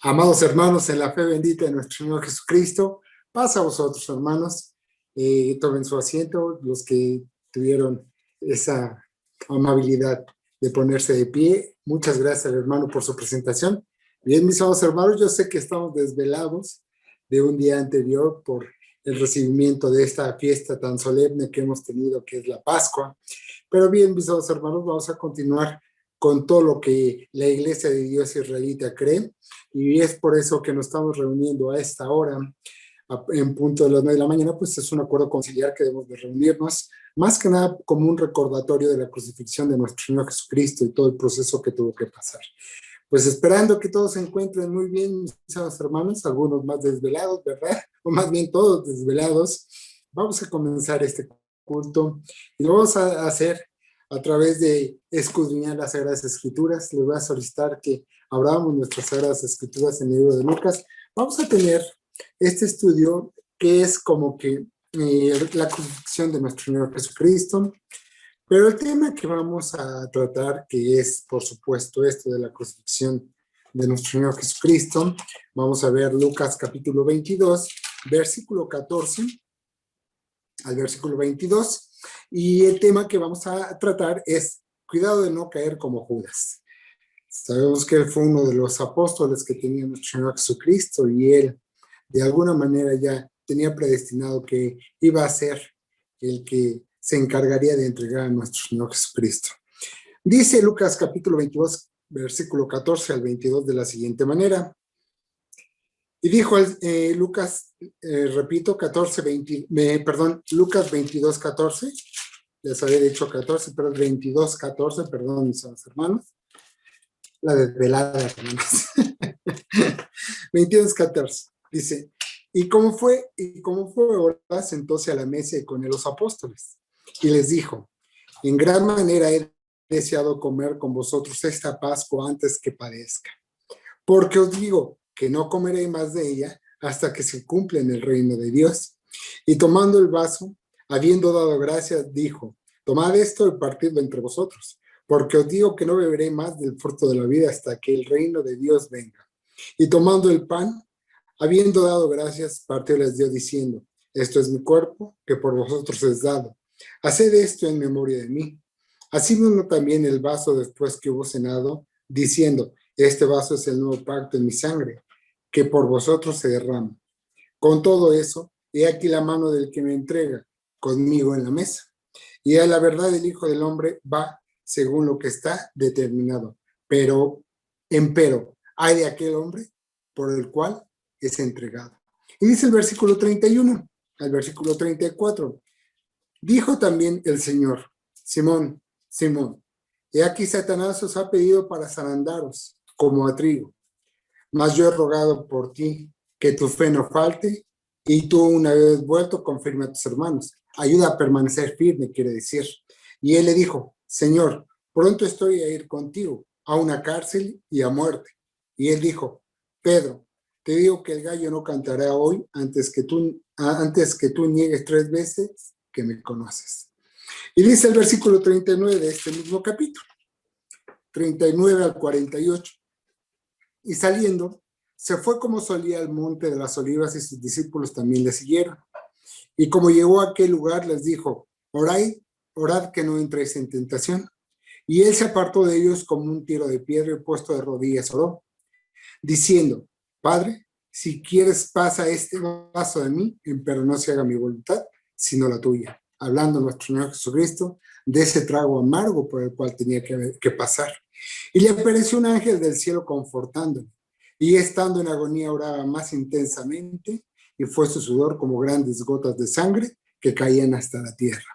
Amados hermanos, en la fe bendita de nuestro Señor Jesucristo, paz a vosotros, hermanos. Tomen su asiento, los que tuvieron esa amabilidad de ponerse de pie. Muchas gracias, hermano, por su presentación. Bien, mis amados hermanos, yo sé que estamos desvelados de un día anterior por el recibimiento de esta fiesta tan solemne que hemos tenido, que es la Pascua. Pero bien, mis amados hermanos, vamos a continuar con todo lo que la Iglesia de Dios Israelita cree, y es por eso que nos estamos reuniendo a esta hora, en punto de las 9 de la mañana, pues es un acuerdo conciliar que debemos de reunirnos, más que nada como un recordatorio de la crucifixión de nuestro Señor Jesucristo y todo el proceso que tuvo que pasar. Pues esperando que todos se encuentren muy bien, mis hermanos, algunos más desvelados, ¿verdad? O más bien todos desvelados. Vamos a comenzar este culto y lo vamos a hacer a través de escudriñar las Sagradas Escrituras. Les voy a solicitar que abramos nuestras Sagradas Escrituras en el libro de Lucas. Vamos a tener este estudio que es como que la crucifixión de nuestro Señor Jesucristo, pero el tema que vamos a tratar, que es por supuesto esto de la crucifixión de nuestro Señor Jesucristo, vamos a ver Lucas capítulo 22, versículo 14 al versículo 22, y el tema que vamos a tratar es cuidado de no caer como Judas. Sabemos que él fue uno de los apóstoles que tenía nuestro Señor Jesucristo, y él de alguna manera ya tenía predestinado que iba a ser el que se encargaría de entregar a nuestro Señor Jesucristo. Dice Lucas capítulo 22, versículo 14 al 22 de la siguiente manera. Y dijo Lucas, repito, 14, Lucas 22, 14, les había dicho 14, pero 22, 14, perdón, mis hermanos, la desvelada, hermanos. 22, 14, dice, y cómo fue ahora, sentóse a la mesa con los apóstoles, y les dijo, en gran manera he deseado comer con vosotros esta Pascua antes que padezca, porque os digo que no comeré más de ella hasta que se cumpla en el reino de Dios. Y tomando el vaso, habiendo dado gracias, dijo, tomad esto y partidlo entre vosotros, porque os digo que no beberé más del fruto de la vida hasta que el reino de Dios venga. Y tomando el pan, habiendo dado gracias, partió y les dio diciendo, esto es mi cuerpo, que por vosotros es dado. Haced esto en memoria de mí. Asimismo también el vaso después que hubo cenado, diciendo, este vaso es el nuevo pacto en mi sangre, que por vosotros se derrama. Con todo eso, he aquí la mano del que me entrega conmigo en la mesa. Y a la verdad el Hijo del Hombre va según lo que está determinado. Pero, hay de aquel hombre por el cual es entregado. Y dice el versículo 31 al versículo 34. Dijo también el Señor, Simón, Simón, he aquí Satanás os ha pedido para zarandaros como a trigo. Mas yo he rogado por ti que tu fe no falte, y tú una vez vuelto confirme a tus hermanos. Ayuda a permanecer firme, quiere decir. Y él le dijo, Señor, pronto estoy a ir contigo a una cárcel y a muerte. Y él dijo, Pedro, te digo que el gallo no cantará hoy antes que tú niegues 3 veces que me conoces. Y dice el versículo 39 de este mismo capítulo, 39 al 48. Y saliendo, se fue como solía al monte de las olivas, y sus discípulos también le siguieron. Y como llegó a aquel lugar, les dijo, orad que no entréis en tentación. Y él se apartó de ellos como un tiro de piedra, y puesto de rodillas oró, diciendo, Padre, si quieres pasa este vaso de mí, pero no se haga mi voluntad, sino la tuya. Hablando nuestro Señor Jesucristo de ese trago amargo por el cual tenía que pasar. Y le apareció un ángel del cielo confortándole, y estando en agonía oraba más intensamente, y fue su sudor como grandes gotas de sangre que caían hasta la tierra.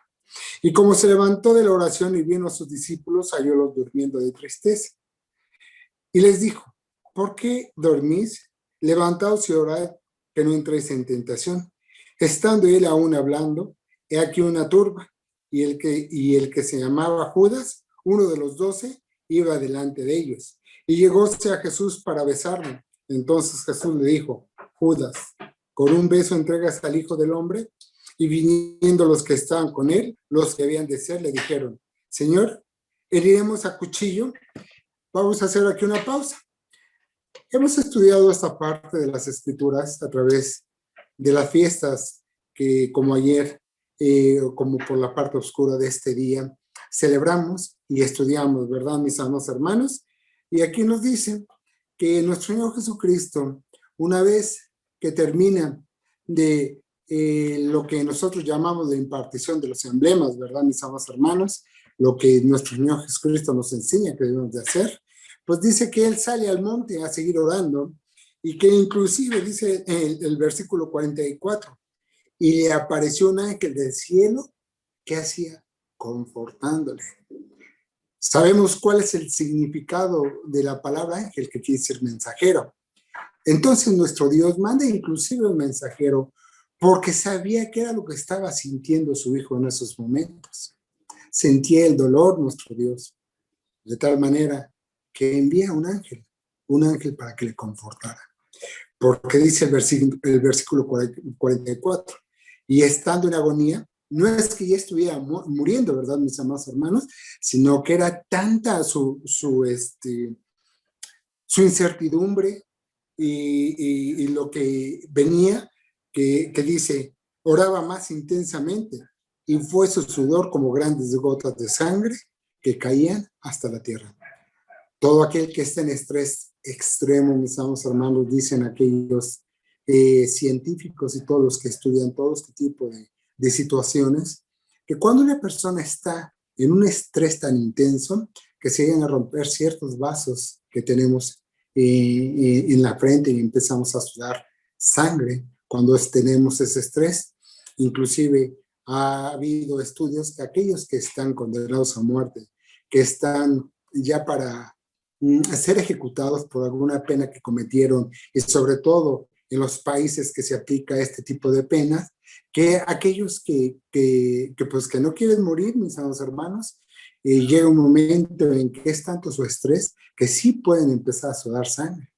Y como se levantó de la oración y vino a sus discípulos, hallólos durmiendo de tristeza. Y les dijo, ¿por qué dormís? Levantaos y orad, que no entréis en tentación. Estando él aún hablando, he aquí una turba, y el que se llamaba Judas, uno de los 12, iba delante de ellos. Y llegóse a Jesús para besarlo. Entonces Jesús le dijo, Judas, ¿con un beso entregas al Hijo del Hombre? Y viniendo los que estaban con él, los que habían de ser, le dijeron, Señor, ¿heriremos a cuchillo? Vamos a hacer aquí una pausa. Hemos estudiado esta parte de las Escrituras a través de las fiestas que, como ayer, como por la parte oscura de este día, celebramos y estudiamos, ¿verdad, mis amados hermanos? Y aquí nos dice que nuestro Señor Jesucristo, una vez que termina de lo que nosotros llamamos la impartición de los emblemas, ¿verdad, mis amados hermanos? Lo que nuestro Señor Jesucristo nos enseña que debemos de hacer, pues dice que Él sale al monte a seguir orando y que inclusive dice el versículo 44, y le apareció un ángel del cielo que hacía confortándole. Sabemos cuál es el significado de la palabra ángel, que quiere decir mensajero. Entonces nuestro Dios manda inclusive un mensajero porque sabía que era lo que estaba sintiendo su hijo en esos momentos. Sentía el dolor nuestro Dios, de tal manera que envía un ángel para que le confortara. Porque dice el versículo 44, y estando en agonía, no es que ya estuviera muriendo, ¿verdad, mis amados hermanos? Sino que era tanta su incertidumbre y lo que venía, que dice, oraba más intensamente, y fue su sudor como grandes gotas de sangre que caían hasta la tierra. Todo aquel que está en estrés extremo, mis amados hermanos, dicen aquellos científicos y todos los que estudian todo este tipo de situaciones, que cuando una persona está en un estrés tan intenso, que se llegan a romper ciertos vasos que tenemos en la frente y empezamos a sudar sangre cuando tenemos ese estrés. Inclusive ha habido estudios que aquellos que están condenados a muerte, que están ya para ser ejecutados por alguna pena que cometieron, y sobre todo en los países que se aplica este tipo de penas, que aquellos pues que no quieren morir, mis amados hermanos, llega un momento en que es tanto su estrés que sí pueden empezar a sudar sangre.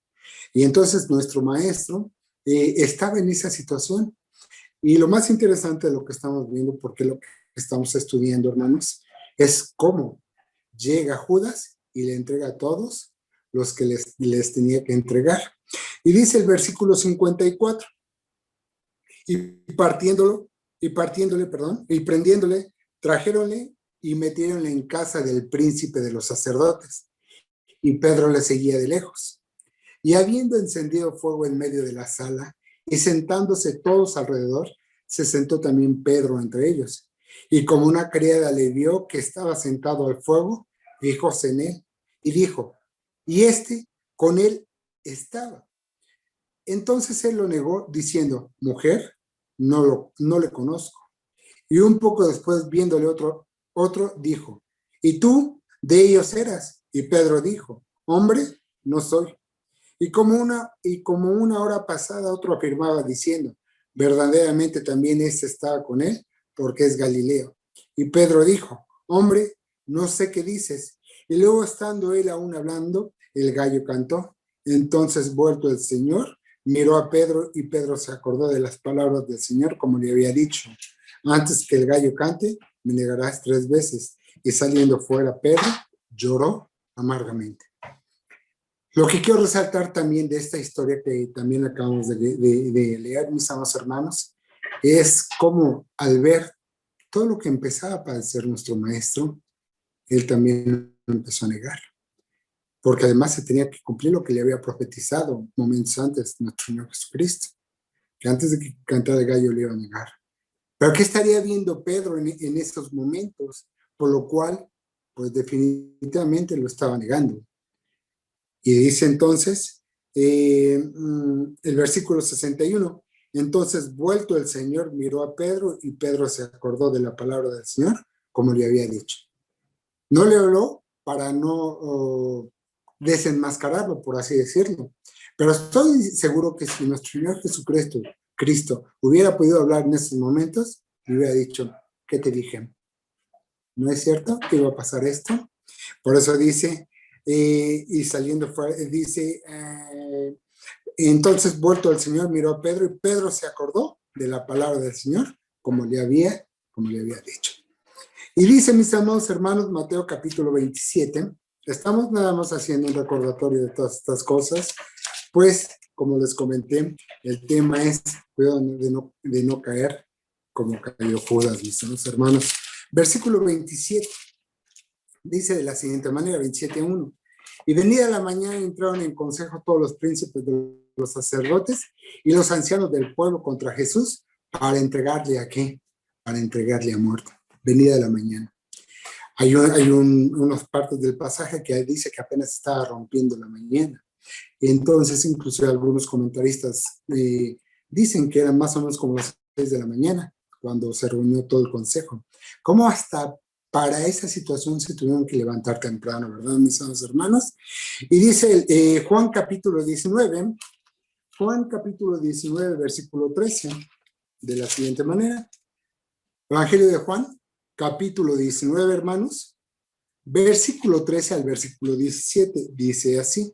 Y entonces nuestro maestro estaba en esa situación. Y lo más interesante de lo que estamos viendo, porque lo que estamos estudiando, hermanos, es cómo llega Judas y le entrega a todos los que les tenía que entregar. Y dice el versículo 54, y prendiéndole, trajéronle y metiéronle en casa del príncipe de los sacerdotes. Y Pedro le seguía de lejos. Y habiendo encendido fuego en medio de la sala, y sentándose todos alrededor, se sentó también Pedro entre ellos. Y como una criada le vio que estaba sentado al fuego, fijóse en él y dijo, y con él estaba. Entonces él lo negó diciendo, mujer, no le conozco. Y un poco después, viéndole otro dijo, ¿y tú de ellos eras? Y Pedro dijo, hombre, no soy. Y como una hora pasada, otro afirmaba diciendo, verdaderamente también estaba con él, porque es Galileo. Y Pedro dijo, hombre, no sé qué dices. Y luego, estando él aún hablando, el gallo cantó. Entonces, vuelto el Señor, miró a Pedro, y Pedro se acordó de las palabras del Señor, como le había dicho, antes que el gallo cante, me negarás 3 veces. Y saliendo fuera, Pedro lloró amargamente. Lo que quiero resaltar también de esta historia que también acabamos de leer, mis amados hermanos, es cómo al ver todo lo que empezaba a padecer nuestro maestro, él también lo empezó a negar. Porque además se tenía que cumplir lo que le había profetizado momentos antes nuestro Señor Jesucristo, que antes de que cantara el gallo le iba a negar. Pero ¿qué estaría viendo Pedro en esos momentos? Por lo cual, pues definitivamente lo estaba negando. Y dice entonces, el versículo 61, entonces vuelto el Señor miró a Pedro y Pedro se acordó de la palabra del Señor, como le había dicho. No le habló para no desenmascararlo, por así decirlo. Pero estoy seguro que si nuestro Señor Cristo hubiera podido hablar en esos momentos, le hubiera dicho, ¿qué te dije? ¿No es cierto que iba a pasar esto? Por eso dice, y saliendo fuera, dice, entonces vuelto el Señor miró a Pedro y Pedro se acordó de la palabra del Señor, como le había dicho. Y dice, mis amados hermanos, Mateo capítulo 27, estamos nada más haciendo un recordatorio de todas estas cosas, Pues, como les comenté, el tema es cuidado de no caer como cayó Judas, mis hermanos. Versículo 27 dice de la siguiente manera, 27:1. Y venida la mañana entraron en consejo todos los príncipes de los sacerdotes y los ancianos del pueblo contra Jesús para entregarle a qué, para entregarle a muerte. Venida la mañana. Hay unas partes del pasaje que dice que apenas estaba rompiendo la mañana. Entonces, incluso algunos comentaristas dicen que eran más o menos como las 6 de la mañana, cuando se reunió todo el consejo. ¿Cómo hasta para esa situación se tuvieron que levantar temprano, verdad, mis hermanos? Y dice Juan capítulo 19, versículo 13, de la siguiente manera. Evangelio de Juan, capítulo 19, hermanos, versículo 13 al versículo 17, dice así,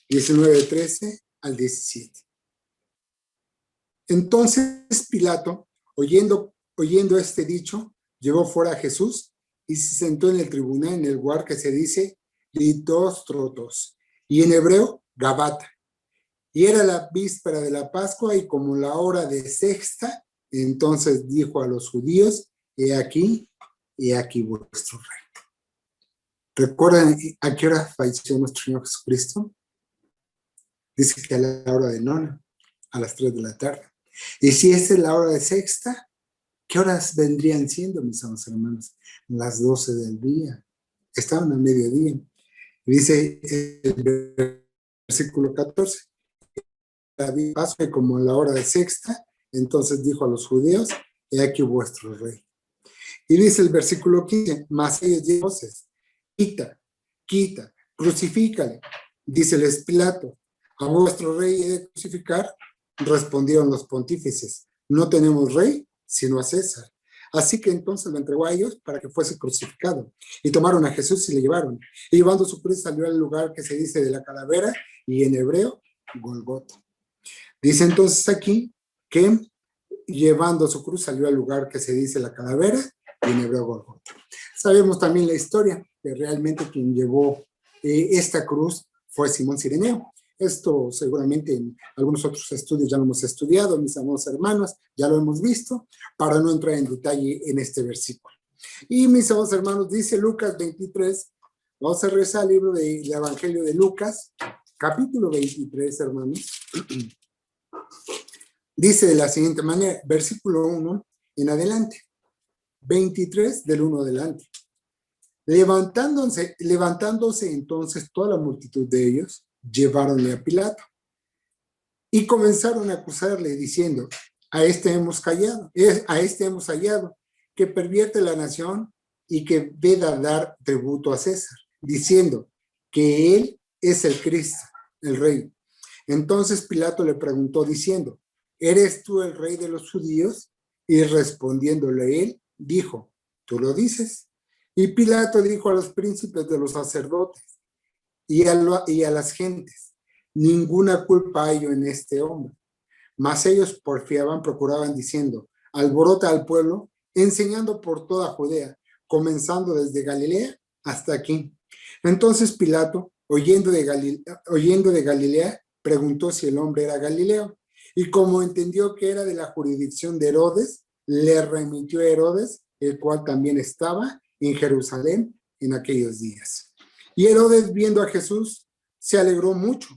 19, 13 al 17. Entonces Pilato, oyendo este dicho, llevó fuera a Jesús y se sentó en el tribunal, en el lugar que se dice Litóstrotos, y en hebreo Gabata. Y era la víspera de la Pascua y como la hora de sexta, entonces dijo a los judíos, he aquí vuestro rey. ¿Recuerdan a qué hora falleció nuestro Señor Jesucristo? Dice que a la hora de nona, a las 3 de la tarde. Y si esta es la hora de sexta, ¿qué horas vendrían siendo, mis amados hermanos? Las 12 del día. Estaban a mediodía. Dice el versículo 14. La Pascua como en la hora de sexta, entonces dijo a los judíos, he aquí vuestro rey. Y dice el versículo 15, mas ellos dioses, quita, crucifícale. Díceles Pilato, ¿a vuestro rey he de crucificar? Respondieron los pontífices, no tenemos rey sino a César. Así que entonces lo entregó a ellos para que fuese crucificado. Y tomaron a Jesús y le llevaron. Y llevando su cruz salió al lugar que se dice de la calavera y en hebreo, Golgota. Dice entonces aquí que llevando su cruz salió al lugar que se dice la calavera y en hebreo Golgota. Sabemos también la historia que realmente quien llevó esta cruz fue Simón Cireneo. Esto seguramente en algunos otros estudios ya lo hemos estudiado, mis amados hermanos, ya lo hemos visto, para no entrar en detalle en este versículo. Y mis amados hermanos, dice Lucas 23, vamos a regresar al libro del Evangelio de Lucas, capítulo 23, hermanos. Dice de la siguiente manera, versículo 1 en adelante, 23 del 1 adelante. Levantándose entonces toda la multitud de ellos, lleváronle a Pilato y comenzaron a acusarle diciendo, a este hemos hallado, que pervierte la nación y que veda dar tributo a César, diciendo que él es el Cristo, el rey. Entonces Pilato le preguntó diciendo, ¿eres tú el rey de los judíos? Y respondiéndole él, dijo, ¿tú lo dices? Y Pilato dijo a los príncipes de los sacerdotes y a las gentes, ninguna culpa hallo en este hombre. Mas ellos porfiaban, procuraban diciendo, alborota al pueblo, enseñando por toda Judea, comenzando desde Galilea hasta aquí. Entonces Pilato, oyendo de Galilea, preguntó si el hombre era Galileo. Y como entendió que era de la jurisdicción de Herodes, le remitió a Herodes, el cual también estaba en Jerusalén en aquellos días. Y Herodes, viendo a Jesús, se alegró mucho,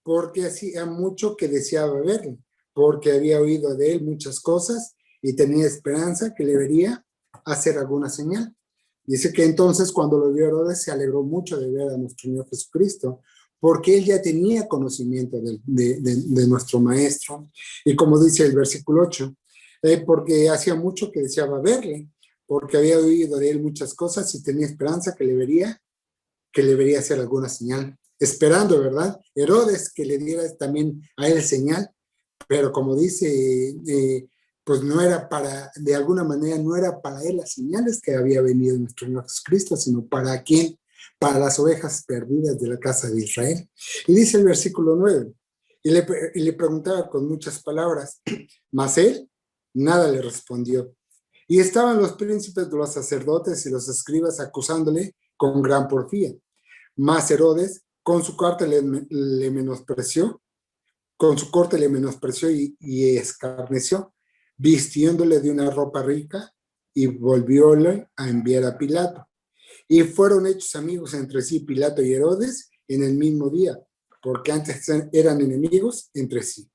porque hacía mucho que deseaba verle, porque había oído de él muchas cosas y tenía esperanza que le vería hacer alguna señal. Dice que entonces cuando lo vio Herodes se alegró mucho de ver a nuestro Señor Jesucristo, porque él ya tenía conocimiento de nuestro Maestro. Y como dice el versículo 8, porque hacía mucho que deseaba verle, porque había oído de él muchas cosas y tenía esperanza que le vería hacer alguna señal. Esperando, ¿verdad? Herodes que le diera también a él señal, pero como dice, pues no era de alguna manera, no era para él las señales que había venido nuestro Señor Jesucristo, sino para quién, para las ovejas perdidas de la casa de Israel. Y dice el versículo 9, y le preguntaba con muchas palabras, mas él nada le respondió. Y estaban los príncipes de los sacerdotes y los escribas acusándole con gran porfía. Mas Herodes, con su carta le menospreció con su corte le menospreció y escarneció, vistiéndole de una ropa rica y volvióle a enviar a Pilato. Y fueron hechos amigos entre sí Pilato y Herodes en el mismo día, porque antes eran enemigos entre sí.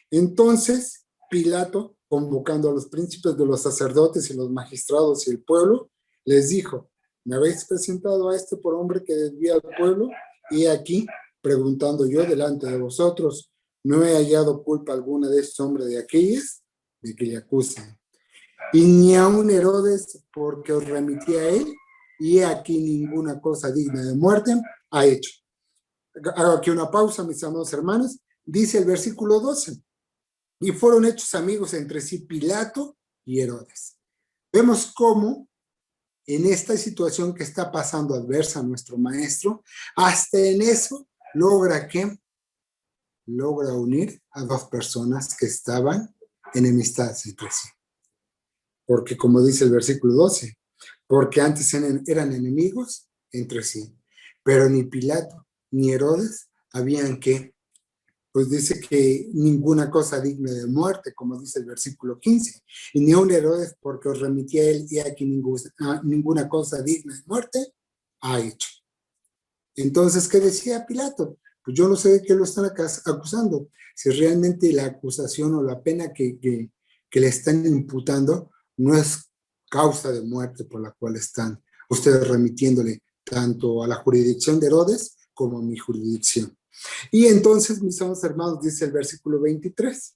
Entonces Pilato, convocando a los príncipes de los sacerdotes y los magistrados y el pueblo, les dijo: me habéis presentado a este por hombre que desvía al pueblo, y aquí, preguntando yo delante de vosotros, no he hallado culpa alguna de este hombre de aquellas de que le acusan. Y ni aun Herodes, porque os remití a él, y he aquí ninguna cosa digna de muerte ha hecho. Hago aquí una pausa, mis amados hermanos. Dice el versículo 12: y fueron hechos amigos entre sí Pilato y Herodes. Vemos cómo en esta situación que está pasando adversa a nuestro maestro, hasta en eso logra unir a dos personas que estaban enemistadas entre sí. Porque como dice el versículo 12, porque antes eran enemigos entre sí, pero ni Pilato ni Herodes habían pues dice que ninguna cosa digna de muerte, como dice el versículo 15, y ni un Herodes, porque os remití a él, y aquí ninguna cosa digna de muerte ha hecho. Entonces, ¿qué decía Pilato? Pues yo no sé de qué lo están acusando, si realmente la acusación o la pena que le están imputando no es causa de muerte por la cual están ustedes remitiéndole tanto a la jurisdicción de Herodes como a mi jurisdicción. Y entonces, mis amados hermanos, dice el versículo 23,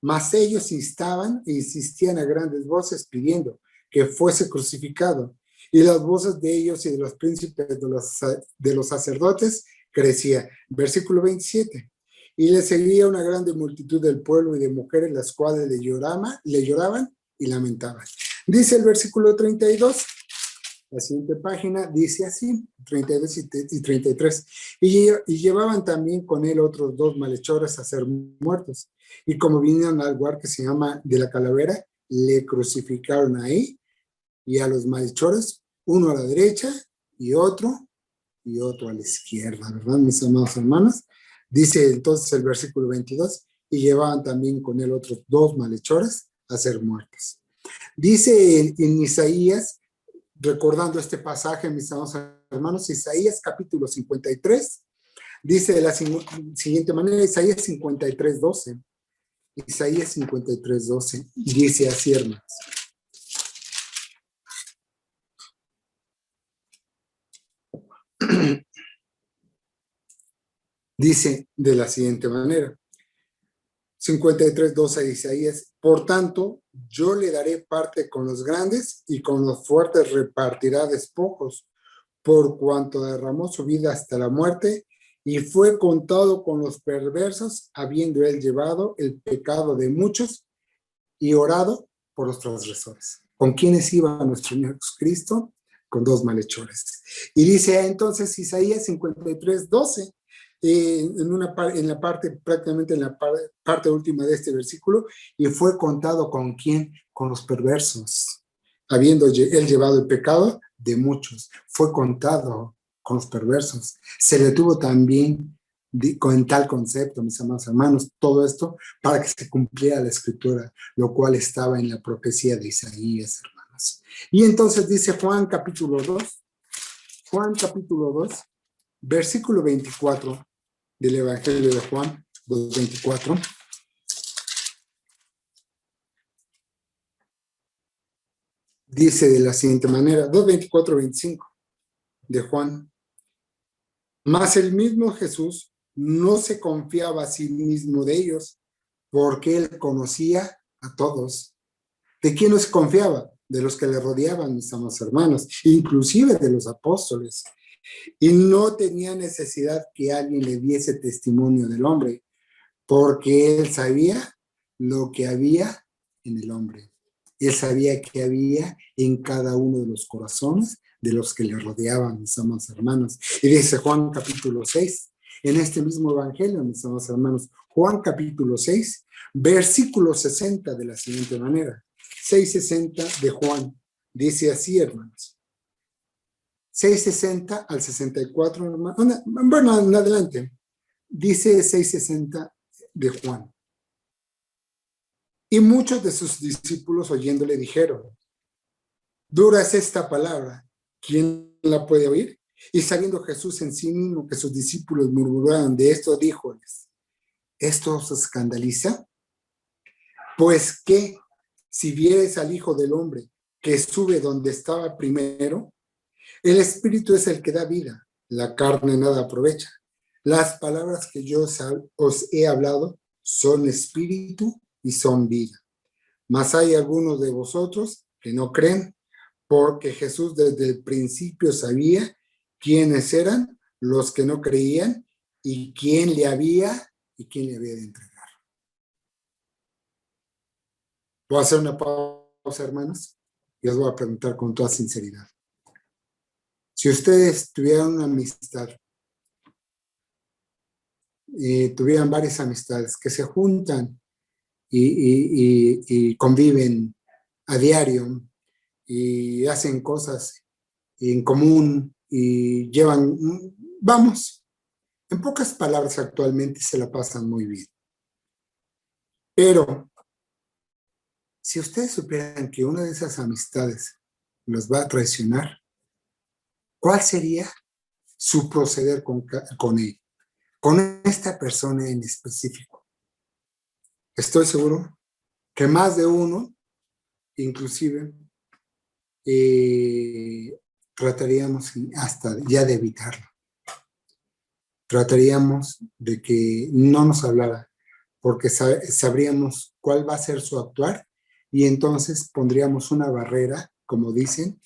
mas ellos insistían a grandes voces pidiendo que fuese crucificado, y las voces de ellos y de los príncipes de los sacerdotes crecía. Versículo 27, y le seguía una grande multitud del pueblo y de mujeres, las cuales le lloraban y lamentaban. Dice el versículo 32, la siguiente página, dice así, 32 y 33. Y llevaban también con él otros dos malhechores a ser muertos. Y como vinieron al lugar que se llama de la Calavera, le crucificaron ahí, y a los malhechores, uno a la derecha y otro a la izquierda, ¿verdad, mis amados hermanos? Dice entonces el versículo 22, y llevaban también con él otros dos malhechores a ser muertos. Dice en Isaías, recordando este pasaje, mis amados hermanos, Isaías capítulo 53, dice de la siguiente manera, Isaías 53, 12. Isaías 53, 12, dice así, hermanos. Dice de la siguiente manera, 53, 12 de Isaías, por tanto, yo le daré parte con los grandes y con los fuertes repartirá despojos, por cuanto derramó su vida hasta la muerte y fue contado con los perversos, habiendo él llevado el pecado de muchos y orado por los transgresores. ¿Con quiénes iba nuestro Señor Jesucristo? Con dos malhechores. Y dice entonces Isaías 53, 12, en la parte, prácticamente en la parte última de este versículo, y fue contado ¿con quién? Con los perversos, habiendo él llevado el pecado de muchos, fue contado con los perversos. Se le tuvo también con tal concepto, mis amados hermanos, todo esto para que se cumpliera la escritura, lo cual estaba en la profecía de Isaías, hermanos. Y entonces dice Juan capítulo 2, versículo 24 del Evangelio de Juan, 2:24. Dice de la siguiente manera, 2:24-25 de Juan. Mas el mismo Jesús no se confiaba a sí mismo de ellos, porque él conocía a todos. ¿De quién no se confiaba? De los que le rodeaban, mis amados hermanos, inclusive de los apóstoles. Y no tenía necesidad que alguien le diese testimonio del hombre, porque él sabía lo que había en el hombre. Él sabía que había en cada uno de los corazones de los que le rodeaban, mis amados hermanos. Y dice Juan capítulo 6, en este mismo evangelio, mis amados hermanos, Juan capítulo 6, versículo 60 de la siguiente manera. 6:60 de Juan, dice así, hermanos. 6:60 al 64, hermanos. Bueno, en adelante. Dice 6:60 de Juan. Y muchos de sus discípulos oyéndole dijeron, dura es esta palabra, ¿quién la puede oír? Y sabiendo Jesús en sí mismo que sus discípulos murmuraban de esto, díjoles, ¿esto os escandaliza? Pues que si vieres al Hijo del Hombre que sube donde estaba primero, el Espíritu es el que da vida, la carne nada aprovecha. Las palabras que yo os he hablado son espíritu y son vida. Mas hay algunos de vosotros que no creen, porque Jesús desde el principio sabía quiénes eran los que no creían y quién le había de entregar. Voy a hacer una pausa, hermanos, y os voy a preguntar con toda sinceridad. Si ustedes tuvieran una amistad, tuvieran varias amistades que se juntan y conviven a diario y hacen cosas en común y llevan, vamos, en pocas palabras actualmente se la pasan muy bien. Pero si ustedes supieran que una de esas amistades los va a traicionar, ¿cuál sería su proceder con él? Con esta persona en específico. Estoy seguro que más de uno, inclusive, trataríamos hasta ya de evitarlo. Trataríamos de que no nos hablara, porque sabríamos cuál va a ser su actuar y entonces pondríamos una barrera, como dicen,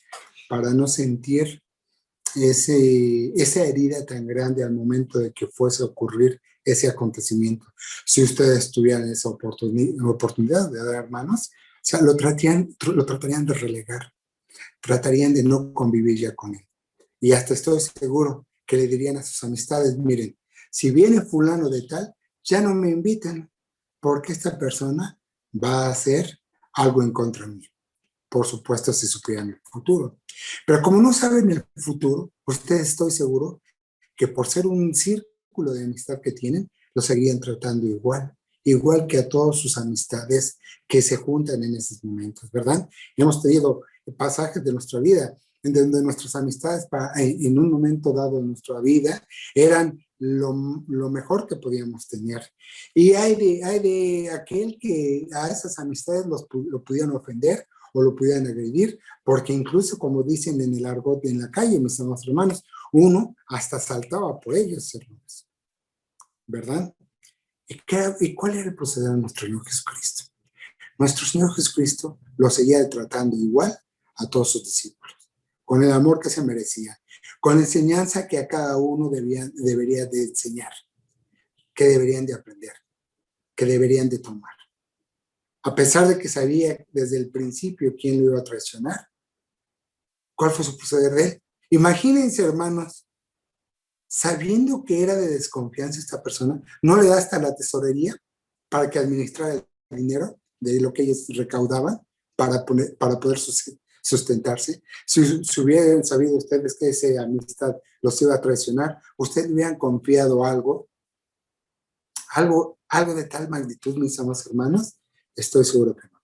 para no sentir esa herida tan grande al momento de que fuese a ocurrir ese acontecimiento. Si ustedes tuvieran esa oportunidad de dar hermanos, o sea, lo tratarían de relegar, tratarían de no convivir ya con él. Y hasta estoy seguro que le dirían a sus amistades, miren, si viene fulano de tal, ya no me inviten, porque esta persona va a hacer algo en contra mío. Por supuesto, si supieran el futuro. Pero como no saben el futuro, ustedes estoy seguro que por ser un círculo de amistad que tienen, lo seguirían tratando igual que a todas sus amistades que se juntan en esos momentos, ¿verdad? Y hemos tenido pasajes de nuestra vida en donde nuestras amistades en un momento dado de nuestra vida eran lo mejor que podíamos tener. Y hay de aquel que a esas amistades lo pudieron ofender o lo pudieran agredir, porque incluso, como dicen en el argot en la calle, mis amados hermanos, uno hasta saltaba por ellos, hermanos, ¿verdad? ¿Y cuál era el proceder de nuestro Señor Jesucristo? Nuestro Señor Jesucristo lo seguía tratando igual a todos sus discípulos, con el amor que se merecía, con la enseñanza que a cada uno debería de enseñar, que deberían de aprender, que deberían de tomar. A pesar de que sabía desde el principio quién lo iba a traicionar, ¿cuál fue su proceder de él? Imagínense, hermanos, sabiendo que era de desconfianza esta persona, no le da hasta la tesorería para que administrara el dinero de lo que ellos recaudaban para poder sustentarse. Si hubieran sabido ustedes que esa amistad los iba a traicionar, ustedes hubieran confiado algo de tal magnitud, mis amados hermanos. Estoy seguro que no.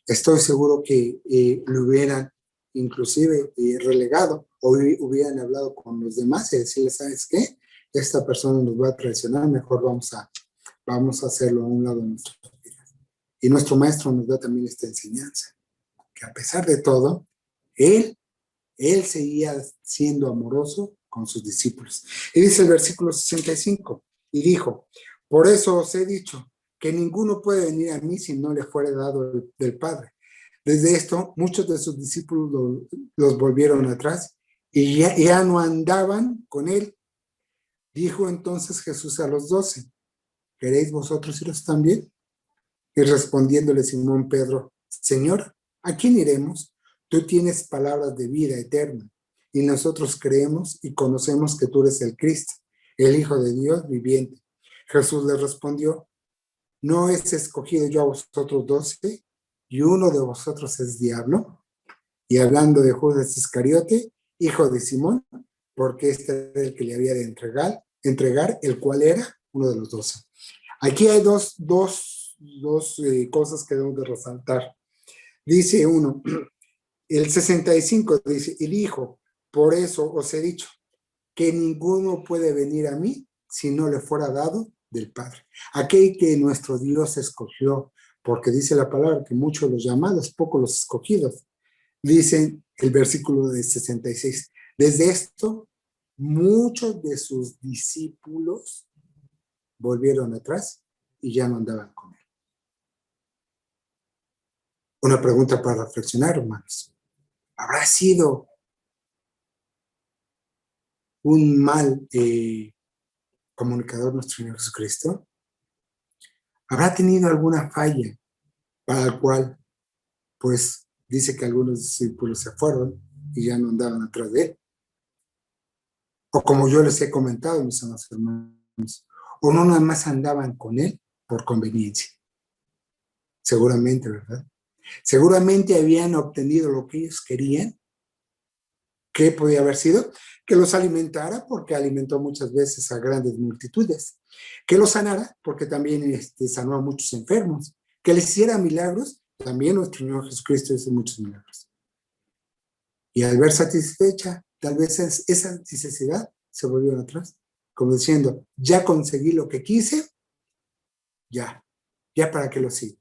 Estoy seguro que lo hubieran inclusive relegado o hubieran hablado con los demás y decirles, ¿sabes qué? Esta persona nos va a traicionar, mejor vamos a hacerlo a un lado de nuestras vidas. Y nuestro maestro nos da también esta enseñanza, que a pesar de todo, él seguía siendo amoroso con sus discípulos. Y dice el versículo 65, y dijo, por eso os he dicho, que ninguno puede venir a mí si no le fuere dado del Padre. Desde esto, muchos de sus discípulos los volvieron atrás y ya no andaban con él. Dijo entonces Jesús a los 12, ¿queréis vosotros iros también? Y respondiéndole Simón Pedro, Señor, ¿a quién iremos? Tú tienes palabras de vida eterna y nosotros creemos y conocemos que tú eres el Cristo, el Hijo de Dios viviente. Jesús le respondió, ¿no es escogido yo a vosotros 12 y uno de vosotros es diablo? Y hablando de Judas Iscariote, hijo de Simón, porque este era el que le había de entregar, el cual era uno de los 12. Aquí hay dos cosas que debemos de resaltar. Dice uno, el 65 dice, el Hijo, por eso os he dicho, que ninguno puede venir a mí si no le fuera dado del Padre. Aquel que nuestro Dios escogió, porque dice la palabra que muchos los llamados, pocos los escogidos. Dice el versículo de 66. Desde esto, muchos de sus discípulos volvieron atrás y ya no andaban con él. Una pregunta para reflexionar, hermanos. ¿Habrá sido un mal comunicador nuestro Señor Jesucristo? ¿Habrá tenido alguna falla para la cual, pues, dice que algunos discípulos se fueron y ya no andaban atrás de él? O como yo les he comentado, mis amados hermanos, o no nada más andaban con él por conveniencia. Seguramente, ¿verdad? Seguramente habían obtenido lo que ellos querían. ¿Qué podía haber sido? Que los alimentara, porque alimentó muchas veces a grandes multitudes. Que los sanara, porque también sanó a muchos enfermos. Que les hiciera milagros, también nuestro Señor Jesucristo hizo muchos milagros. Y al ver satisfecha, tal vez esa necesidad se volvieron atrás, como diciendo, ya conseguí lo que quise, ya para qué lo sigo.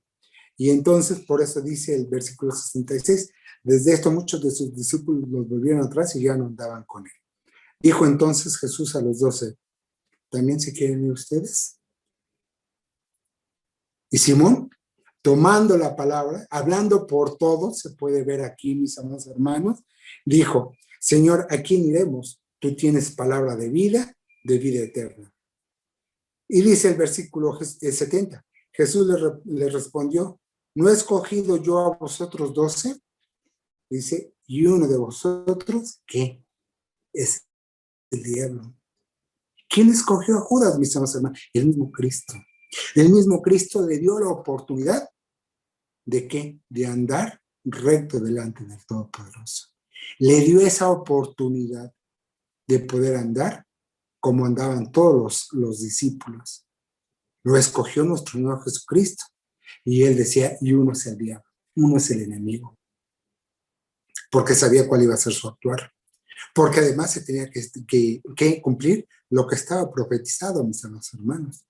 Y entonces, por eso dice el versículo 66, desde esto muchos de sus discípulos los volvieron atrás y ya no andaban con él. Dijo entonces Jesús a los 12, ¿también se quieren ir ustedes? Y Simón, tomando la palabra, hablando por todos, se puede ver aquí, mis amados hermanos, dijo, Señor, ¿a quién iremos? Tú tienes palabra de vida eterna. Y dice el versículo 70, Jesús le respondió, ¿no he escogido yo a vosotros 12? Dice, y uno de vosotros, ¿qué? Es el diablo. ¿Quién escogió a Judas, mis amados hermanos? El mismo Cristo. El mismo Cristo le dio la oportunidad ¿de qué? De andar recto delante del Todopoderoso. Le dio esa oportunidad de poder andar como andaban todos los discípulos. Lo escogió nuestro Señor Jesucristo. Y él decía, y uno es el diablo, uno es el enemigo. Porque sabía cuál iba a ser su actuar. Porque además se tenía que cumplir lo que estaba profetizado, mis amados hermanos.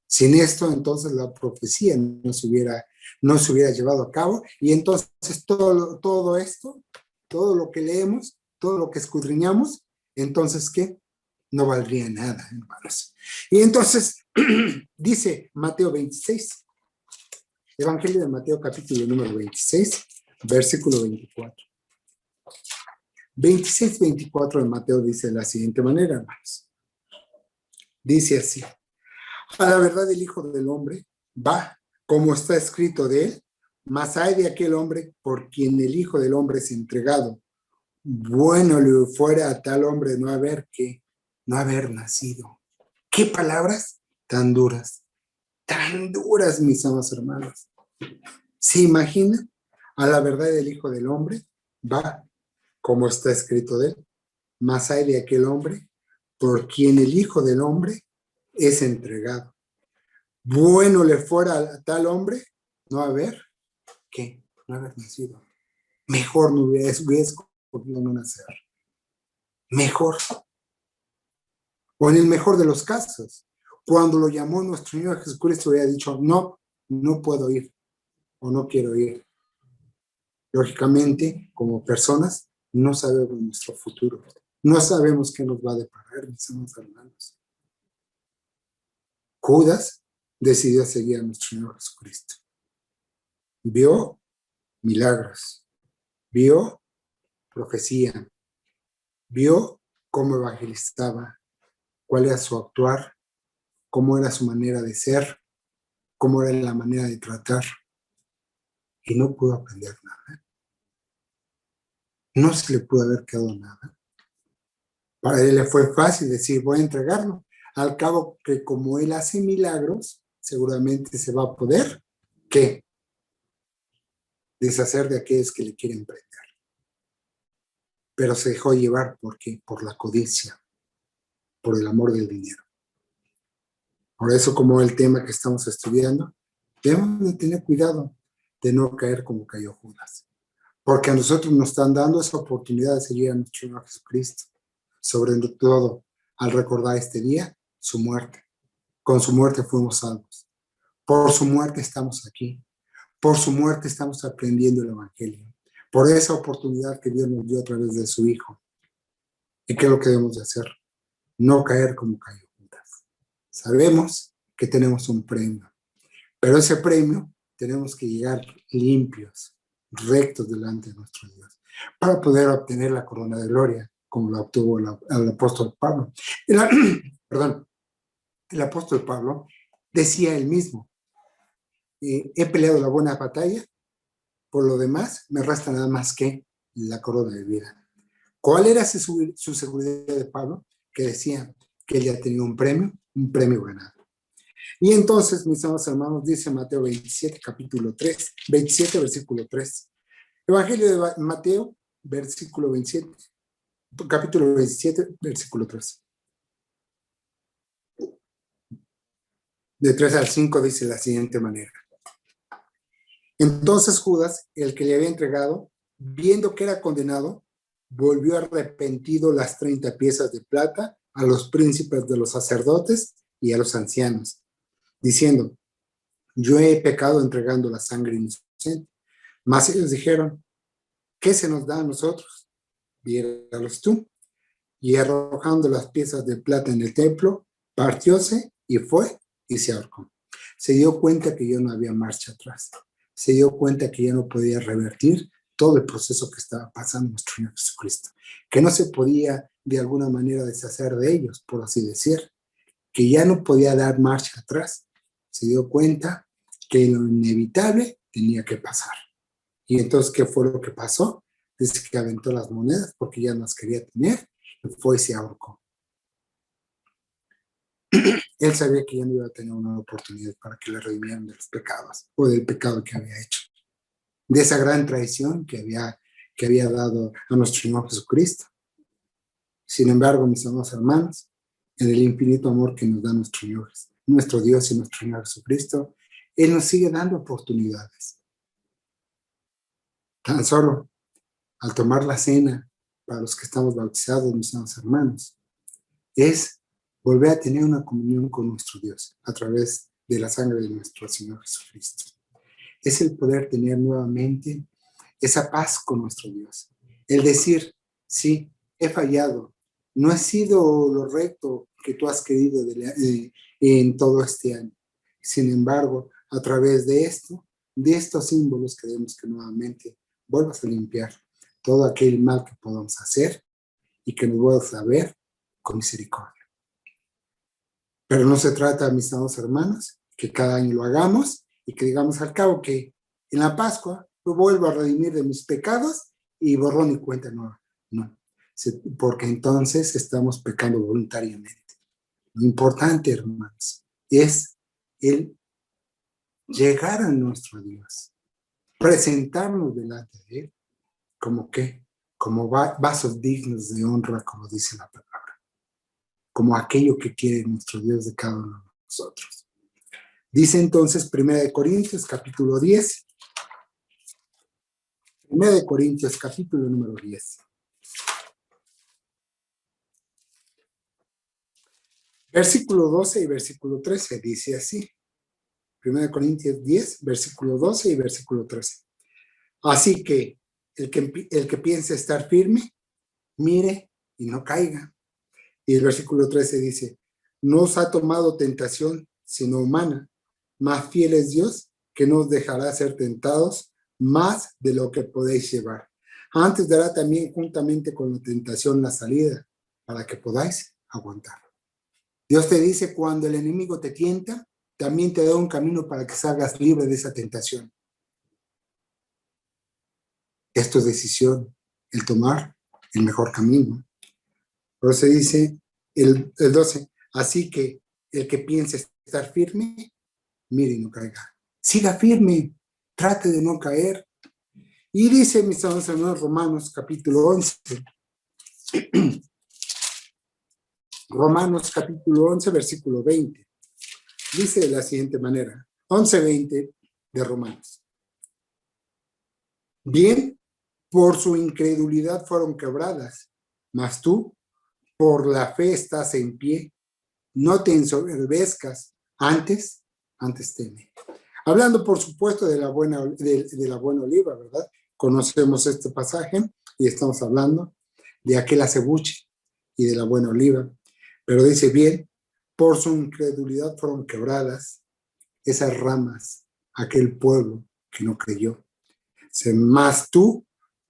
Sin esto, entonces la profecía no se hubiera llevado a cabo. Y entonces todo esto, todo lo que leemos, todo lo que escudriñamos, entonces, ¿qué? No valdría nada, hermanos. Y entonces, dice Mateo 26, Evangelio de Mateo capítulo número 26, versículo 24. 26, 24 de Mateo dice de la siguiente manera, hermanos. Dice así, a la verdad el Hijo del Hombre va, como está escrito de él, mas hay de aquel hombre por quien el Hijo del Hombre es entregado. Bueno le fuera a tal hombre no haber nacido. ¿Qué palabras tan duras, mis amados hermanos? ¿Se imagina? A la verdad del Hijo del Hombre va, como está escrito de él, mas hay de aquel hombre por quien el Hijo del Hombre es entregado. Bueno le fuera a tal hombre no haber nacido. Mejor no hubiera escogido no nacer. Mejor. O en el mejor de los casos, cuando lo llamó nuestro Señor Jesucristo, había dicho, no puedo ir o no quiero ir. Lógicamente, como personas, no sabemos nuestro futuro. No sabemos qué nos va a deparar, mis hermanos. Judas decidió seguir a nuestro Señor Jesucristo. Vio milagros, vio profecía, vio cómo evangelizaba, cuál era su actuar, cómo era su manera de ser, cómo era la manera de tratar, y no pudo aprender nada. No se le pudo haber quedado nada. Para él le fue fácil decir, voy a entregarlo. Al cabo que como él hace milagros, seguramente se va a poder, ¿qué? Deshacer de aquellos que le quieren prender. Pero se dejó llevar, ¿por qué? Por la codicia, por el amor del dinero. Por eso, como el tema que estamos estudiando, debemos de tener cuidado de no caer como cayó Judas. Porque a nosotros nos están dando esa oportunidad de seguir a nuestro Señor Jesucristo. Sobre todo, al recordar este día, su muerte. Con su muerte fuimos salvos. Por su muerte estamos aquí. Por su muerte estamos aprendiendo el Evangelio. Por esa oportunidad que Dios nos dio a través de su Hijo. ¿Y qué es lo que debemos de hacer? No caer como cayó Judas. Sabemos que tenemos un premio, pero ese premio tenemos que llegar limpios, rectos delante de nuestro Dios, para poder obtener la corona de gloria, como la obtuvo el apóstol Pablo. Perdón, el apóstol Pablo decía él mismo, he peleado la buena batalla, por lo demás me resta nada más que la corona de vida. ¿Cuál era su seguridad de Pablo? Que decía que él ya tenía un premio ganado. Y entonces, mis amados hermanos, dice Mateo 27, capítulo 3, 27, versículo 3. Evangelio de Mateo, versículo 27, capítulo 27, versículo 3. De 3 al 5 dice de la siguiente manera. Entonces Judas, el que le había entregado, viendo que era condenado, volvió arrepentido las 30 piezas de plata a los príncipes de los sacerdotes y a los ancianos, diciendo, yo he pecado entregando la sangre inocente. Mas ellos dijeron, ¿qué se nos da a nosotros? Viéralos tú. Y arrojando las piezas de plata en el templo, partióse y fue y se ahorcó. Se dio cuenta que ya no había marcha atrás. Se dio cuenta que ya no podía revertir todo el proceso que estaba pasando nuestro Señor Jesucristo. Que no se podía de alguna manera deshacer de ellos, por así decir. Que ya no podía dar marcha atrás. Se dio cuenta que lo inevitable tenía que pasar. Y entonces, ¿qué fue lo que pasó? Dice que aventó las monedas porque ya no las quería tener y fue y se ahorcó. Él sabía que ya no iba a tener una oportunidad para que le redimieran de los pecados o del pecado que había hecho, de esa gran traición que había dado a nuestro Señor Jesucristo. Sin embargo, mis amados hermanos, en el infinito amor que nos da nuestro Dios y nuestro Señor Jesucristo, Él nos sigue dando oportunidades. Tan solo al tomar la cena para los que estamos bautizados, mis amados hermanos, es volver a tener una comunión con nuestro Dios a través de la sangre de nuestro Señor Jesucristo. Es el poder tener nuevamente esa paz con nuestro Dios. El decir, sí, he fallado, no he sido lo recto que tú has querido en todo este año. Sin embargo, a través de estos símbolos, queremos que nuevamente vuelvas a limpiar todo aquel mal que podamos hacer y que nos vuelvas a ver con misericordia. Pero no se trata, mis amados hermanos, que cada año lo hagamos y que digamos al cabo que en la Pascua yo vuelvo a redimir de mis pecados y borrón y cuenta nueva. No, porque entonces estamos pecando voluntariamente. Lo importante, hermanos, es el llegar a nuestro Dios, presentarnos delante de Él, como que, como vasos dignos de honra, como dice la palabra, como aquello que quiere nuestro Dios de cada uno de nosotros. Dice entonces 1 Corintios capítulo 10, 1 Corintios capítulo número 10. Versículo 12 y versículo 13 dice así. 1 Corintios 10, versículo 12 y versículo 13. Así que el que piense estar firme, mire y no caiga. Y el versículo 13 dice, no os ha tomado tentación sino humana, más fiel es Dios que no os dejará ser tentados más de lo que podéis llevar. Antes dará también juntamente con la tentación la salida para que podáis aguantar. Dios te dice, cuando el enemigo te tienta, también te da un camino para que salgas libre de esa tentación. Esto es decisión, el tomar el mejor camino. Pero se dice el 12, así que el que piense estar firme, mire y no caiga. Siga firme, trate de no caer. Y dice, mis amados hermanos, Romanos capítulo 11. Romanos capítulo 11, versículo 20. dice de la siguiente manera, 11:20 de Romanos. Bien, por su incredulidad fueron quebradas, mas tú, por la fe estás en pie, no te ensoberbezcas, antes teme. Hablando, por supuesto, de la buena oliva, ¿verdad? Conocemos este pasaje y estamos hablando de aquel acebuche y de la buena oliva. Pero dice bien, por su incredulidad fueron quebradas esas ramas, aquel pueblo que no creyó. Mas tú,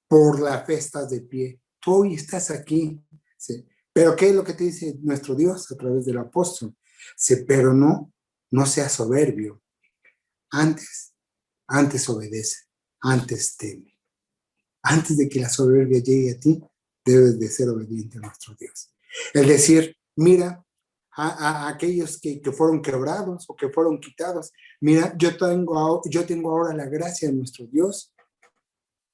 por la fe estás de pie. Tú hoy estás aquí. ¿Sí? Pero ¿qué es lo que te dice nuestro Dios a través del apóstol? Sí, pero no seas soberbio. Antes obedece, antes teme. Antes de que la soberbia llegue a ti, debes de ser obediente a nuestro Dios. Es decir, mira a aquellos que fueron quebrados o que fueron quitados. Mira, yo tengo ahora la gracia de nuestro Dios.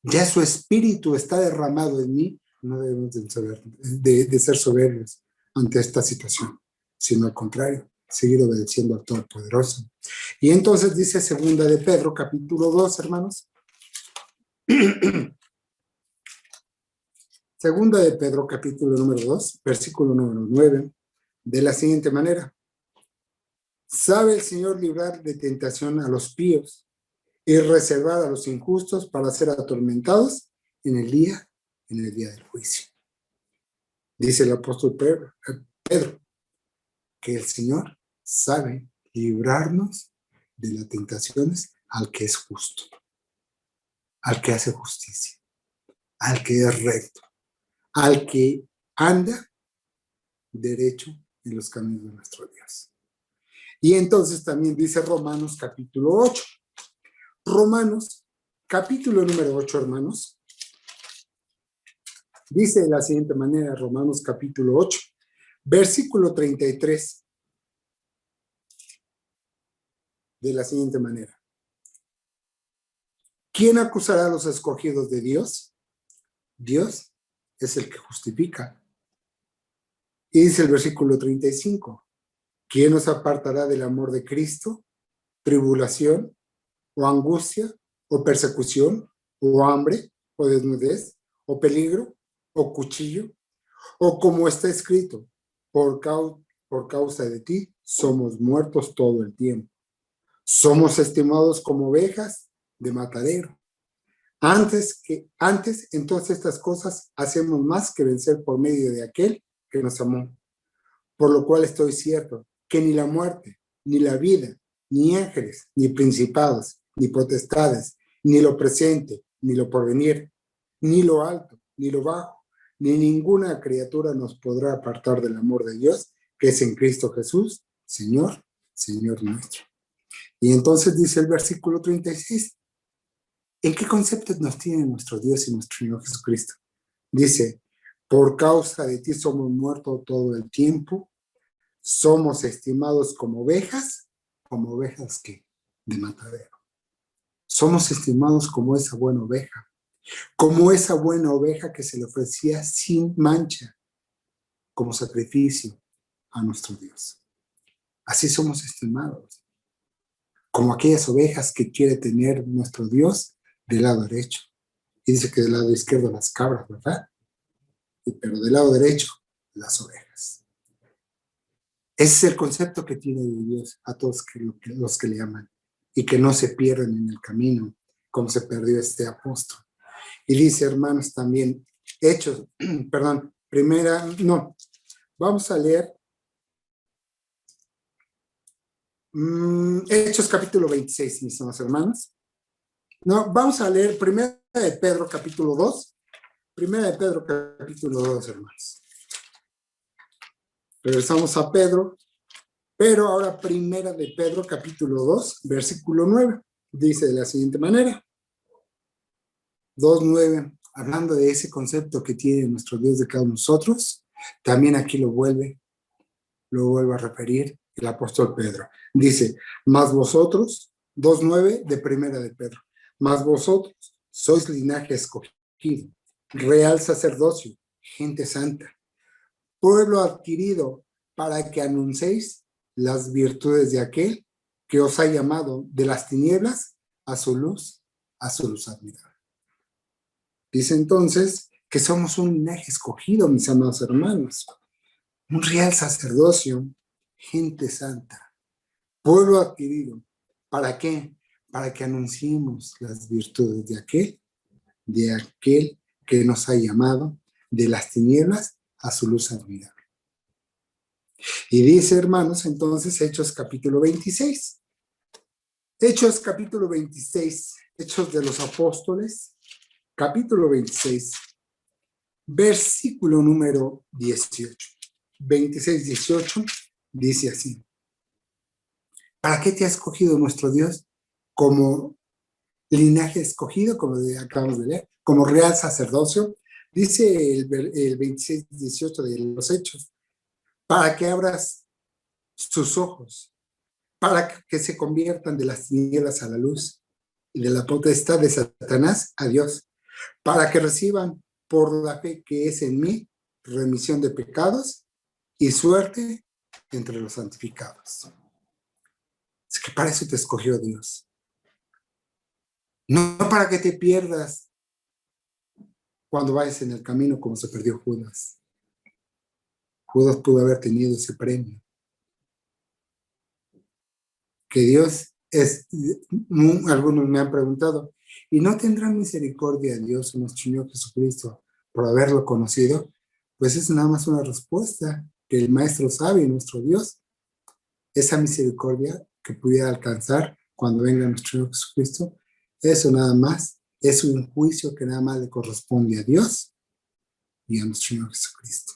Ya su espíritu está derramado en mí. No debemos de ser soberbios ante esta situación, sino al contrario, seguir obedeciendo al Todopoderoso. Y entonces dice segunda de Pedro, capítulo 2, hermanos. Segunda de Pedro, capítulo número 2, versículo número 9, de la siguiente manera. ¿Sabe el Señor librar de tentación a los píos y reservar a los injustos para ser atormentados en el día del juicio? Dice el apóstol Pedro, que el Señor sabe librarnos de las tentaciones al que es justo, al que hace justicia, al que es recto, al que anda derecho en los caminos de nuestro Dios. Y entonces también dice Romanos capítulo 8. Romanos capítulo número 8, hermanos. Dice de la siguiente manera, Romanos capítulo 8, versículo 33. De la siguiente manera. ¿Quién acusará a los escogidos de Dios? Dios es el que justifica. Y dice el versículo 35. ¿Quién nos apartará del amor de Cristo? ¿Tribulación, o angustia, o persecución, o hambre, o desnudez, o peligro, o cuchillo? O como está escrito, por causa de ti somos muertos todo el tiempo. Somos estimados como ovejas de matadero. Antes, en todas estas cosas, hacemos más que vencer por medio de aquel que nos amó. Por lo cual estoy cierto que ni la muerte, ni la vida, ni ángeles, ni principados, ni potestades, ni lo presente, ni lo porvenir, ni lo alto, ni lo bajo, ni ninguna criatura nos podrá apartar del amor de Dios, que es en Cristo Jesús, Señor nuestro. Y entonces dice el versículo 36, ¿en qué conceptos nos tiene nuestro Dios y nuestro Señor Jesucristo? Dice, por causa de ti somos muertos todo el tiempo, somos estimados como ovejas que de matadero. Somos estimados como esa buena oveja que se le ofrecía sin mancha como sacrificio a nuestro Dios. Así somos estimados, como aquellas ovejas que quiere tener nuestro Dios del lado derecho. Y dice que del lado izquierdo las cabras, ¿verdad? Pero del lado derecho las ovejas. Ese es el concepto que tiene de Dios a todos los que le aman y que no se pierden en el camino, como se perdió este apóstol. Y dice, hermanos, también, Hechos, vamos a leer Hechos capítulo 26, mis hermanos. No, vamos a leer Primera de Pedro capítulo 2. Primera de Pedro capítulo 2, hermanos. Regresamos a Pedro, pero ahora Primera de Pedro capítulo 2, versículo 9. Dice de la siguiente manera. 2:9, hablando de ese concepto que tiene nuestro Dios de cada uno de nosotros, también aquí lo vuelve a referir el apóstol Pedro. Dice, mas vosotros, 2:9 de Primera de Pedro, mas vosotros sois linaje escogido, real sacerdocio, gente santa, pueblo adquirido para que anunciéis las virtudes de aquel que os ha llamado de las tinieblas a su luz admirable. Dice entonces que somos un linaje escogido, mis amados hermanos, un real sacerdocio, gente santa, pueblo adquirido. ¿Para qué? Para que anunciemos las virtudes de aquel que nos ha llamado de las tinieblas a su luz admirable. Y dice, hermanos, entonces, Hechos capítulo 26. Hechos capítulo 26, Hechos de los Apóstoles, capítulo 26, versículo número 18. 26, 18, dice así. ¿Para qué te ha escogido nuestro Dios como linaje escogido, como acabamos de leer, como real sacerdocio? Dice el 26, 18 de los Hechos, para que abras sus ojos, para que se conviertan de las tinieblas a la luz y de la potestad de Satanás a Dios, para que reciban por la fe que es en mí remisión de pecados y suerte entre los santificados. Es que para eso te escogió Dios. No para que te pierdas cuando vayas en el camino como se perdió Judas. Judas pudo haber tenido ese premio. Que Dios es, algunos me han preguntado, ¿y no tendrá misericordia Dios en nuestro Señor Jesucristo por haberlo conocido? Pues es nada más una respuesta que el Maestro sabe, nuestro Dios, esa misericordia que pudiera alcanzar cuando venga nuestro Señor Jesucristo, eso nada más es un juicio que nada más le corresponde a Dios y a nuestro Señor Jesucristo.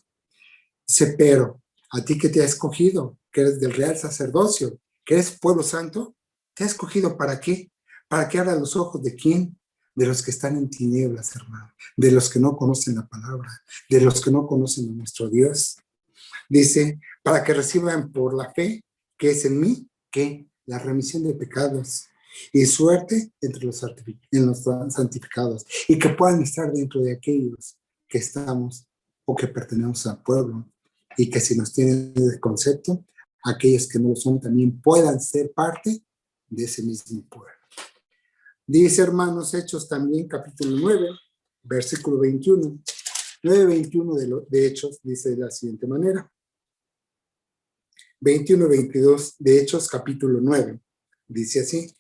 Dice, pero a ti que te ha escogido, que eres del real sacerdocio, que eres pueblo santo, ¿te ha escogido para qué? ¿Para que abra los ojos de quién? De los que están en tinieblas, hermano, de los que no conocen la palabra, de los que no conocen a nuestro Dios. Dice, para que reciban por la fe que es en mí, que la remisión de pecados y suerte entre los santificados, y que puedan estar dentro de aquellos que estamos o que pertenecemos al pueblo, y que si nos tienen el concepto, aquellos que no lo son también puedan ser parte de ese mismo pueblo. Dice, hermanos, Hechos también, capítulo 9, versículo 21. 9:21 de Hechos dice de la siguiente manera. 21-22 de Hechos, capítulo 9. Dice así.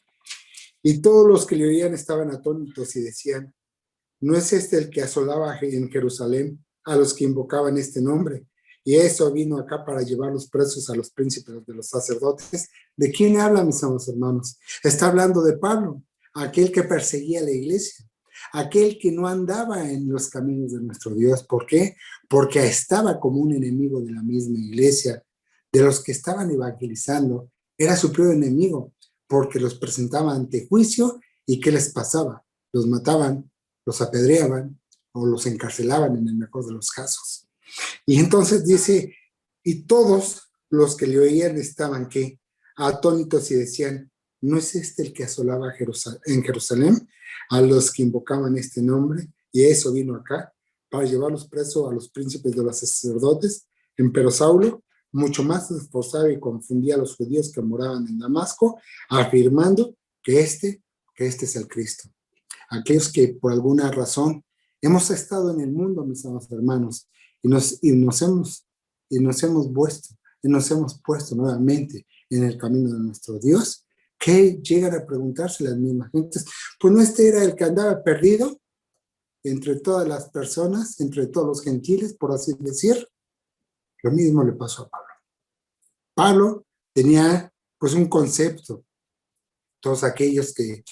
Y todos los que le oían estaban atónitos y decían, ¿no es este el que asolaba en Jerusalén a los que invocaban este nombre? Y eso vino acá para llevar los presos a los príncipes de los sacerdotes. ¿De quién habla, mis amados hermanos? Está hablando de Pablo, aquel que perseguía a la iglesia, aquel que no andaba en los caminos de nuestro Dios. ¿Por qué? Porque estaba como un enemigo de la misma iglesia, de los que estaban evangelizando. Era su peor enemigo, porque los presentaba ante juicio. ¿Y qué les pasaba? Los mataban, los apedreaban o los encarcelaban en el mejor de los casos. Y entonces dice, y todos los que le oían estaban ¿qué? Atónitos y decían, ¿no es este el que asolaba en Jerusalén a los que invocaban este nombre? Y eso vino acá para llevarlos presos a los príncipes de los sacerdotes. Empero Saulo mucho más se esforzaba y confundía a los judíos que moraban en Damasco, afirmando que este es el Cristo. Aquellos que por alguna razón hemos estado en el mundo, mis amados hermanos, y nos hemos puesto nuevamente en el camino de nuestro Dios, que llegan a preguntarse las mismas gentes, pues no este era el que andaba perdido entre todas las personas, entre todos los gentiles, por así decir. Lo mismo le pasó a Pablo. Pablo tenía pues un concepto, todos aquellos que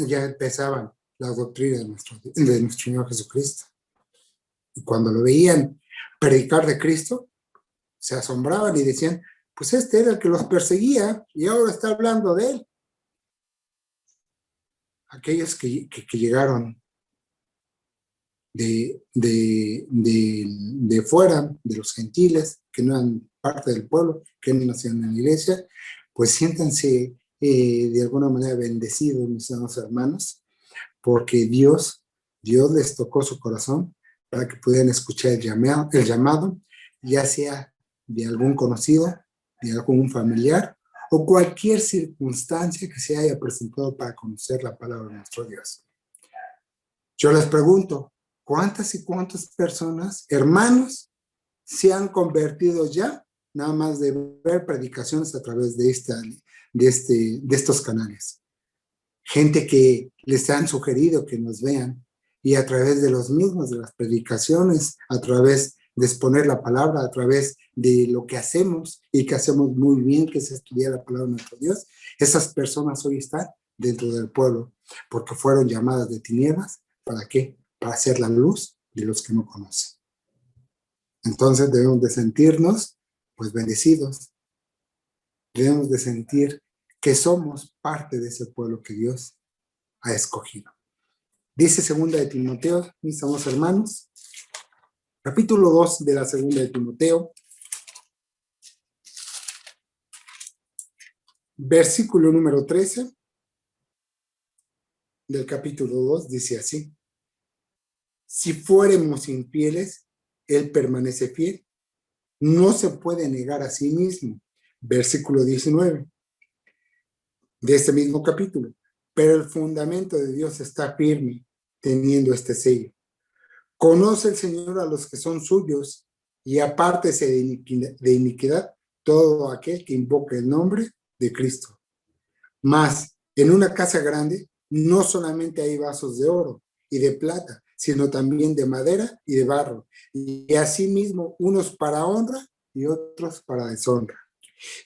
ya empezaban la doctrina de nuestro Señor Jesucristo. Y cuando lo veían predicar de Cristo, se asombraban y decían, pues este era el que los perseguía y ahora está hablando de él. Aquellos que llegaron de fuera, de los gentiles, que no eran parte del pueblo, que no nacían en la iglesia, pues siéntanse de alguna manera bendecidos, mis hermanos, porque Dios les tocó su corazón para que pudieran escuchar el llamado, ya sea de algún conocido de algún familiar o cualquier circunstancia que se haya presentado para conocer la palabra de nuestro Dios. Yo les pregunto, ¿cuántas y cuántas personas, hermanos, se han convertido ya, nada más de ver predicaciones a través de estos canales? Gente que les han sugerido que nos vean y a través de los mismos, de las predicaciones, a través de exponer la palabra, a través de lo que hacemos y que hacemos muy bien, que es estudiar la palabra de nuestro Dios, esas personas hoy están dentro del pueblo porque fueron llamadas de tinieblas. ¿Para qué? Para hacer la luz de los que no conocen. Entonces debemos de sentirnos pues bendecidos. Debemos de sentir que somos parte de ese pueblo que Dios ha escogido. Dice segunda de Timoteo, mis amados hermanos, capítulo 2 de la segunda de Timoteo, versículo número 13 del capítulo 2, dice así: si fuéramos infieles, Él permanece fiel, no se puede negar a sí mismo. Versículo 19 de este mismo capítulo. Pero el fundamento de Dios está firme, teniendo este sello. Conoce el Señor a los que son suyos y apártese de iniquidad todo aquel que invoque el nombre de Cristo. Mas en una casa grande no solamente hay vasos de oro y de plata, sino también de madera y de barro, y asimismo unos para honra y otros para deshonra.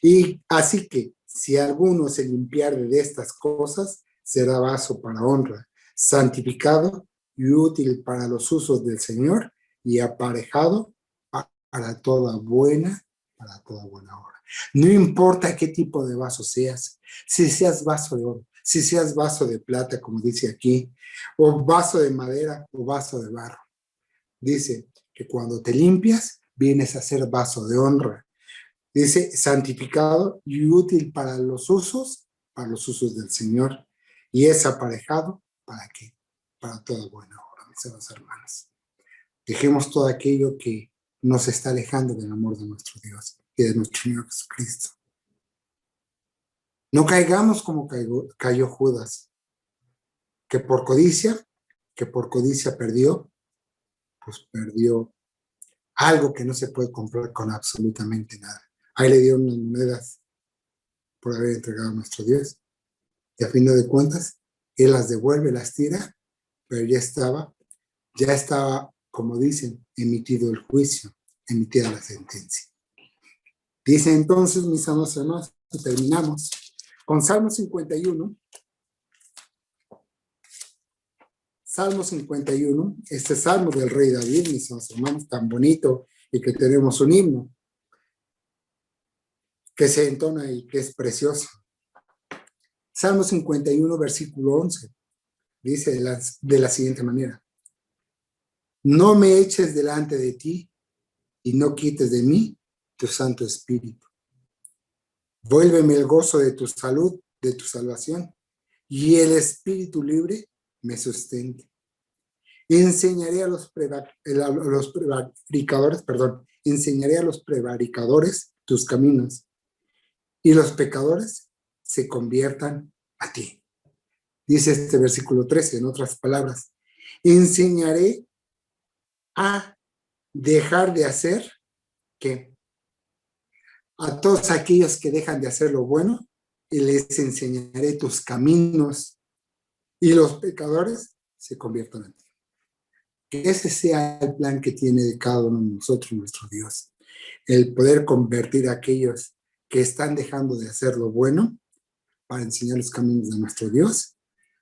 Y así que si alguno se limpiare de estas cosas, será vaso para honra, santificado y útil para los usos del Señor y aparejado para toda buena obra. No importa qué tipo de vaso seas, si seas vaso de oro, si seas vaso de plata, como dice aquí, o vaso de madera o vaso de barro. Dice que cuando te limpias, vienes a ser vaso de honra. Dice santificado y útil para los usos del Señor. Y es aparejado, ¿para qué? Para toda buena obra, mis hermanos. Dejemos todo aquello que nos está alejando del amor de nuestro Dios y de nuestro Señor Jesucristo. No caigamos como cayó Judas, que por codicia perdió algo que no se puede comprar con absolutamente nada. Ahí le dieron unas monedas por haber entregado a nuestro Dios. Y a fin de cuentas, Él las devuelve, las tira, pero ya estaba, como dicen, emitido el juicio, emitida la sentencia. Dice entonces, mis amados hermanos, terminamos con Salmo 51. Salmo 51, este salmo del rey David, mis amados hermanos, tan bonito, y que tenemos un himno que se entona y que es precioso. Salmo 51, versículo 11, dice de la siguiente manera: no me eches delante de ti y no quites de mí tu Santo Espíritu. Vuélveme el gozo de tu salud, de tu salvación, y el espíritu libre me sustente. Enseñaré a los prevaricadores tus caminos, y los pecadores se conviertan a ti. Dice este versículo 13, en otras palabras: enseñaré a dejar de hacer, ¿qué? A todos aquellos que dejan de hacer lo bueno, y les enseñaré tus caminos, y los pecadores se conviertan a ti. Que ese sea el plan que tiene de cada uno de nosotros nuestro Dios. El poder convertir a aquellos que están dejando de hacer lo bueno para enseñar los caminos de nuestro Dios,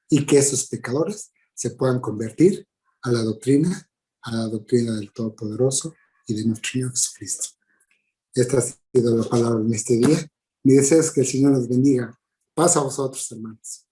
y que esos pecadores se puedan convertir a la doctrina del Todopoderoso y de nuestro Señor Jesucristo. Esta ha sido la palabra en este día. Mi deseo es que el Señor los bendiga. Paz a vosotros, hermanos.